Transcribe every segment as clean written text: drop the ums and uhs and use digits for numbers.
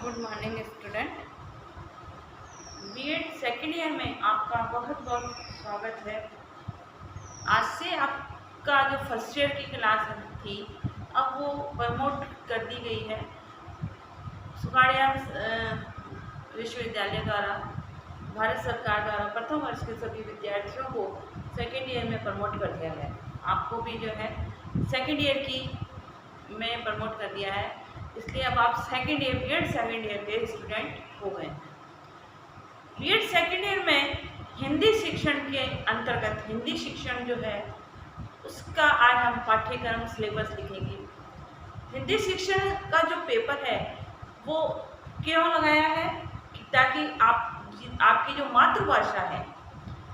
Good morning student. B Ed second year में आपका बहुत बहुत स्वागत है। आज से आपका जो फर्स्ट ईयर की क्लास थी अब वो प्रमोट कर दी गई है सुखाड़िया विश्वविद्यालय द्वारा, भारत सरकार द्वारा प्रथम वर्ष के सभी विद्यार्थियों को सेकेंड ईयर में प्रमोट कर दिया गया है। आपको भी जो है सेकेंड ईयर की में प्रमोट कर दिया है, इसलिए अब आप second year B Ed second year के स्टूडेंट हो गए। बीएड सेकेंड ईयर में हिंदी शिक्षण के अंतर्गत हिंदी शिक्षण जो है उसका आज हम पाठ्यक्रम सिलेबस लिखेंगे। हिंदी शिक्षण का जो पेपर है वो क्यों लगाया है ताकि आपकी जो मातृभाषा है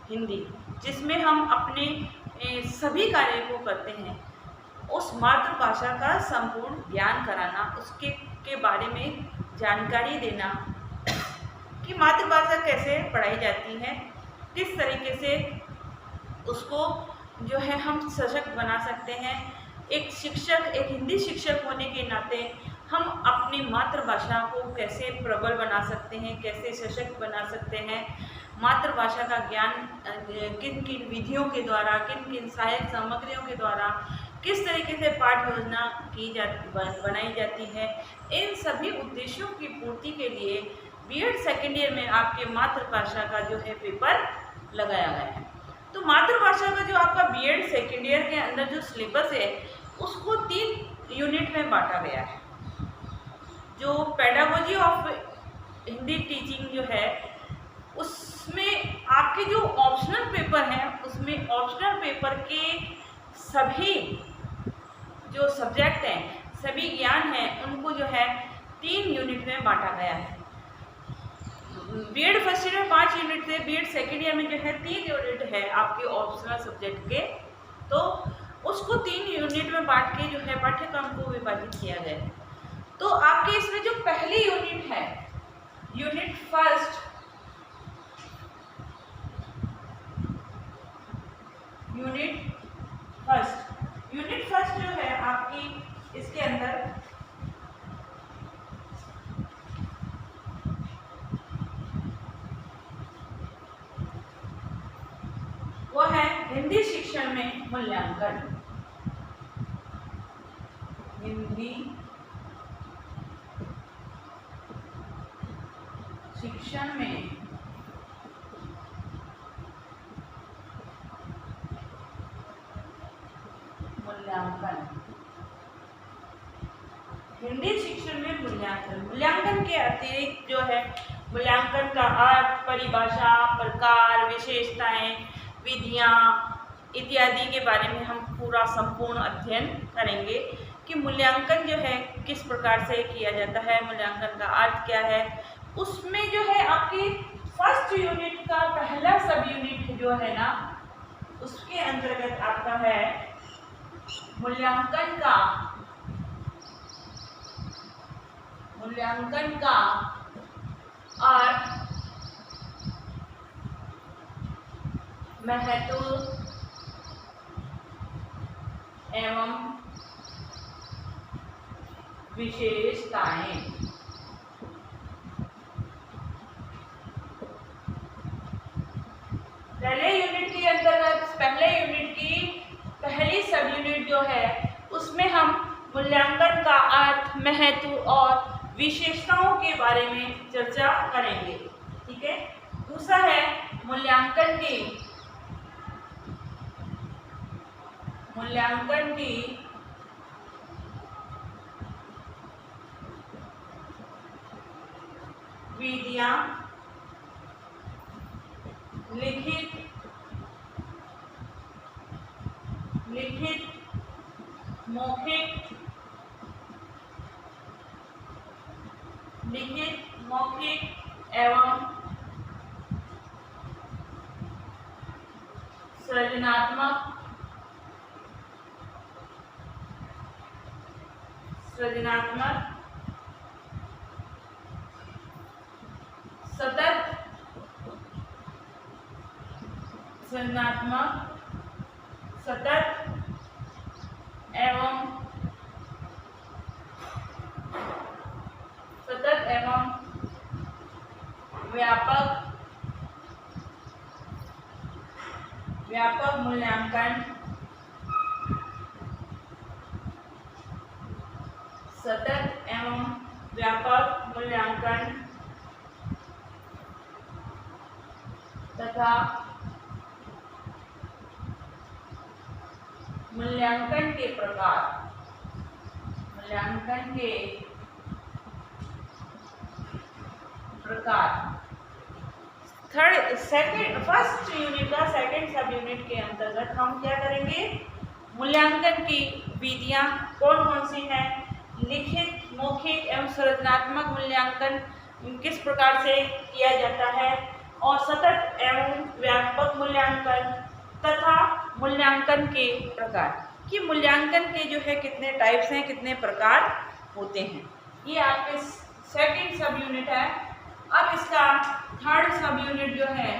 हिंदी, जिसमें हम अपने सभी कार्य को करते हैं, उस मातृभाषा का संपूर्ण ज्ञान कराना, उसके बारे में जानकारी देना कि मातृभाषा कैसे पढ़ाई जाती है, किस तरीके से उसको जो है हम सशक्त बना सकते हैं। एक शिक्षक, एक हिंदी शिक्षक होने के नाते हम अपनी मातृभाषा को कैसे प्रबल बना सकते हैं, कैसे सशक्त बना सकते हैं, मातृभाषा का ज्ञान किन किन विधियों के द्वारा, किन किन सहायक सामग्रियों के द्वारा, किस तरीके से पाठ्य योजना बनाई जाती है, इन सभी उद्देश्यों की पूर्ति के लिए बीएड सेकेंड ईयर में आपके मातृभाषा का जो है पेपर लगाया गया है। तो मातृभाषा का जो आपका बीएड सेकेंड ईयर के अंदर जो सिलेबस है उसको 3 यूनिट में बांटा गया है। जो पेडागोजी ऑफ हिंदी टीचिंग जो है उसमें आपके जो ऑप्शनल पेपर हैं उसमें ऑप्शनल पेपर के सभी जो सब्जेक्ट हैं, सभी ज्ञान हैं, उनको जो है 3 यूनिट में बांटा गया है। बीएड फर्स्ट ईयर में 5 यूनिट थे, बीएड सेकेंड ईयर में जो है 3 यूनिट है आपके ऑप्शनल सब्जेक्ट के, तो उसको 3 यूनिट में बांट के जो है पाठ्यक्रम को विभाजित किया गया है। तो आपके इसमें जो पहली यूनिट है, यूनिट फर्स्ट, यूनिट फर्स्ट जो है आपकी इसके अंदर वो है हिंदी शिक्षण में मूल्यांकन। हिंदी शिक्षण में मूल्यांकन, हिंदी शिक्षण में मूल्यांकन के अतिरिक्त जो है मूल्यांकन का अर्थ, परिभाषा, प्रकार, विशेषताएं, विधियां इत्यादि के बारे में हम पूरा संपूर्ण अध्ययन करेंगे कि मूल्यांकन जो है किस प्रकार से किया जाता है, मूल्यांकन का अर्थ क्या है। उसमें जो है आपकी फर्स्ट यूनिट का पहला सब यूनिट जो है ना, उसके अंतर्गत आपका है मूल्यांकन का अर्थ, महत्व एवं विशेषताएं। पहले यूनिट के अंतर्गत पहले यूनिट की पहली सब यूनिट जो है उसमें हम मूल्यांकन का अर्थ, महत्व और विशेषताओं के बारे में चर्चा करेंगे। ठीक है। दूसरा है मूल्यांकन की विधियां, लिखित, मौखिक एवं सृजनात्मक सतत एवं एवं व्यापक मूल्यांकन सतत एवं व्यापक मूल्यांकन तथा मूल्यांकन के प्रकार फर्स्ट यूनिट का सेकंड सब यूनिट के अंतर्गत हम क्या करेंगे, मूल्यांकन की विधियां कौन कौन सी हैं, लिखित, मौखिक एवं संरचनात्मक मूल्यांकन किस प्रकार से किया जाता है, और सतत एवं व्यापक मूल्यांकन तथा मूल्यांकन के प्रकार, कि मूल्यांकन के जो है कितने टाइप्स हैं, कितने प्रकार होते हैं। ये आपके सेकंड सब यूनिट है। अब इसका थर्ड सब यूनिट जो है,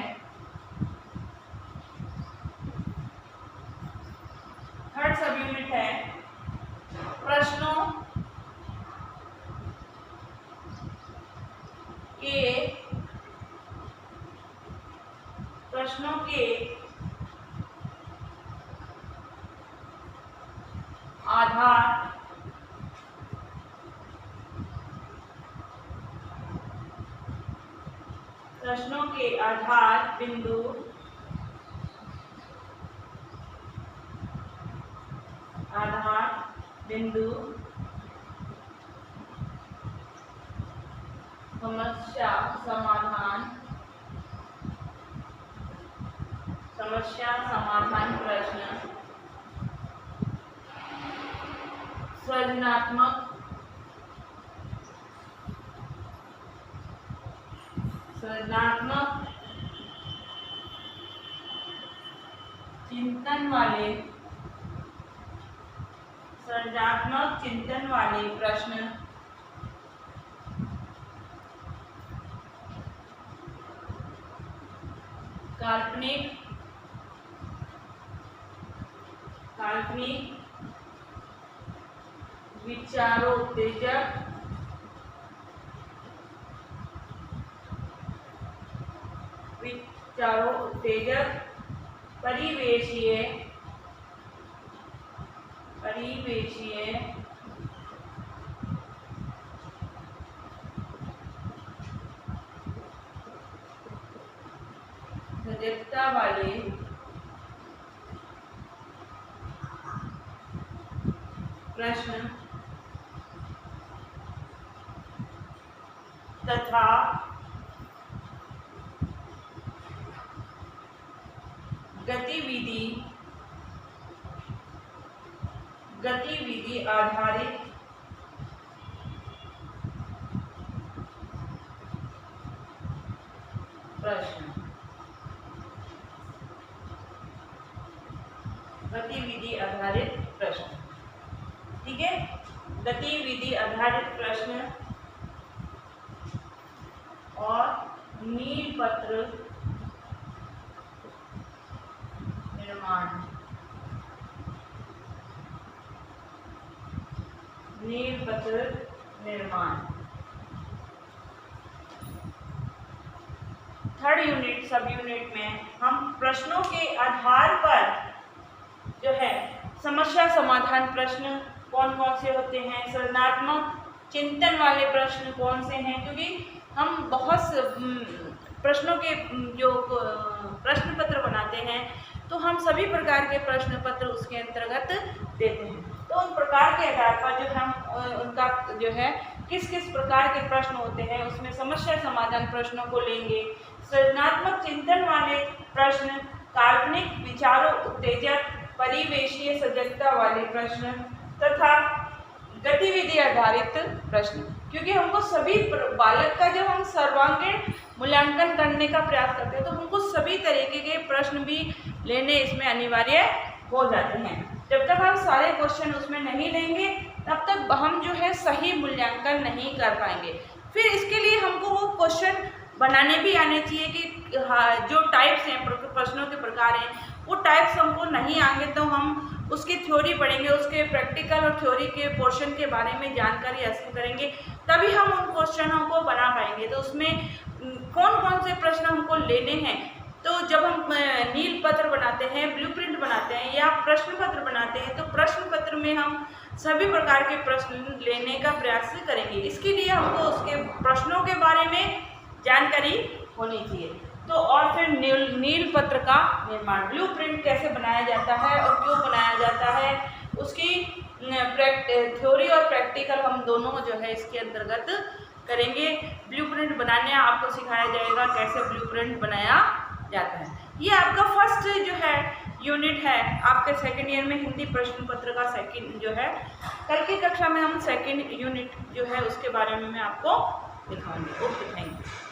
थर्ड सब यूनिट है प्रश्नों के आधार बिंदु समस्या समाधान प्रश्न, सृजनात्मक चिंतन वाले प्रश्न, काल्पनिक विचारोत्तेजक परिवेशीय सजगता वाले प्रश्न तथा गतिविधि आधारित प्रश्न, ठीक है। गतिविधि आधारित प्रश्न और नीलपत्र निर्माण। थर्ड यूनिट सब यूनिट में हम प्रश्नों के आधार पर जो है समस्या समाधान प्रश्न कौन कौन से होते हैं, सृजनात्मक चिंतन वाले प्रश्न कौन से हैं, क्योंकि हम बहुत प्रश्नों के जो प्रश्न पत्र बनाते हैं तो हम सभी प्रकार के प्रश्न पत्र उसके अंतर्गत देते हैं। तो उन प्रकार के आधार पर जो हम उनका जो है किस किस प्रकार के प्रश्न होते हैं उसमें समस्या समाधान प्रश्नों को लेंगे, सृजनात्मक चिंतन वाले प्रश्न, काल्पनिक विचारों उत्तेजक परिवेशीय सजगता वाले प्रश्न तथा गतिविधि आधारित प्रश्न, क्योंकि हमको सभी बालक का जब हम सर्वांगीण मूल्यांकन करने का प्रयास करते हैं तो हमको सभी तरीके के प्रश्न भी लेने इसमें अनिवार्य हो जाते हैं। जब तक हम सारे क्वेश्चन उसमें नहीं लेंगे तब तक हम जो है सही मूल्यांकन नहीं कर पाएंगे। फिर इसके लिए हमको वो क्वेश्चन बनाने भी आने चाहिए कि जो टाइप्स हैं प्रश्नों के प्रकार हैं वो टाइप्स हमको नहीं आएंगे तो हम उसकी थ्योरी पढ़ेंगे, उसके प्रैक्टिकल और थ्योरी के पोर्शन के बारे में जानकारी हासिल करेंगे, तभी हम उन क्वेश्चन हमको बना पाएंगे। तो उसमें कौन कौन से प्रश्न हमको लेने हैं, तो जब हम नील पत्र बनाते हैं, ब्लूप्रिंट बनाते हैं या प्रश्न पत्र बनाते हैं, तो प्रश्न पत्र में हम सभी प्रकार के प्रश्न लेने का प्रयास करेंगे। इसके लिए हमको उसके प्रश्नों के बारे में जानकारी होनी चाहिए। तो और फिर नील पत्र का निर्माण, ब्लूप्रिंट कैसे बनाया जाता है और क्यों बनाया जाता है, उसकी थ्योरी और प्रैक्टिकल हम दोनों जो है इसके अंतर्गत करेंगे। ब्लूप्रिंट बनाने आपको सिखाया जाएगा कैसे ब्लूप्रिंट बनाया जाता है। ये आपका फर्स्ट जो है यूनिट है आपके सेकेंड ईयर में हिंदी प्रश्न पत्र का सेकेंड जो है। कल की कक्षा में हम सेकेंड यूनिट जो है उसके बारे में मैं आपको दिखाऊंगी। Okay, thank you.